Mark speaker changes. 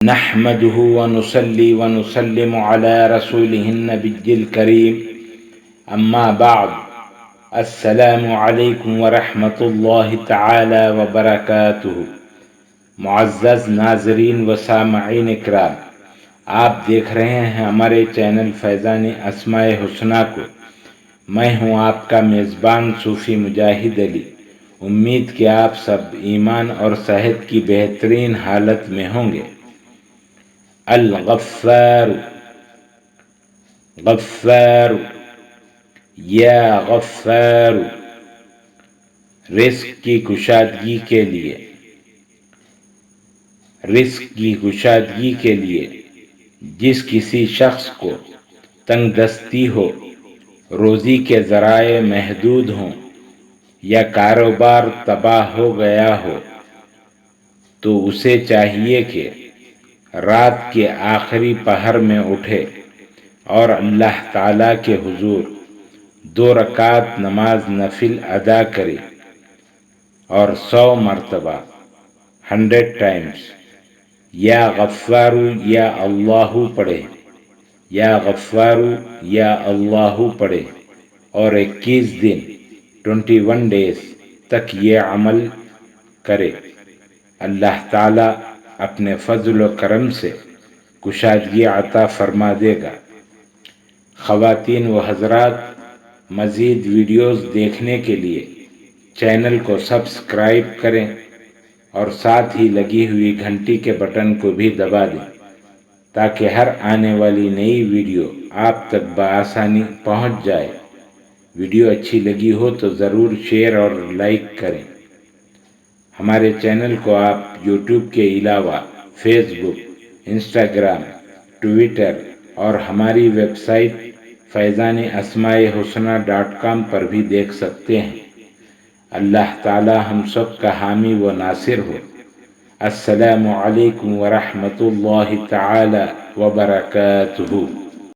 Speaker 1: نحمده ونصلي ونسلم على رسوله النبي الكريم أما بعد السلام عليكم ورحمة الله تعالى وبركاته۔ معزز ناظرین و سامعین اکرام، آپ دیکھ رہے ہیں ہمارے چینل فیضان اسماء حسنہ کو۔ میں ہوں آپ کا میزبان صوفی مجاہد علی۔ امید کہ آپ سب ایمان اور صحت کی بہترین حالت میں ہوں گے۔ الغفار، غفار، یا غفار، رزق کی کشادگی کے لیے، رزق کی کشادگی کے لیے جس کسی شخص کو تنگ دستی ہو، روزی کے ذرائع محدود ہوں یا کاروبار تباہ ہو گیا ہو، تو اسے چاہیے کہ رات کے آخری پہر میں اٹھے اور اللہ تعالیٰ کے حضور 2 رکعت نماز نفل ادا کرے اور 100 مرتبہ 100 times یا غفارو یا اللہ پڑھے، یا غفارو یا اللہ پڑھے اور 21 دن 21 days تک یہ عمل کرے۔ اللہ تعالیٰ اپنے فضل و کرم سے کشادگی عطا فرما دے گا۔ خواتین و حضرات، مزید ویڈیوز دیکھنے کے لیے چینل کو سبسکرائب کریں اور ساتھ ہی لگی ہوئی گھنٹی کے بٹن کو بھی دبا دیں تاکہ ہر آنے والی نئی ویڈیو آپ تک بآسانی پہنچ جائے۔ ویڈیو اچھی لگی ہو تو ضرور شیئر اور لائک کریں۔ ہمارے چینل کو آپ یوٹیوب کے علاوہ فیس بک، انسٹاگرام، ٹویٹر اور ہماری ویب سائٹ فیضان اسماء حسنہ.com پر بھی دیکھ سکتے ہیں۔ اللہ تعالی ہم سب کا حامی و ناصر ہو۔ السلام علیکم ورحمۃ اللہ تعالی وبرکاتہ۔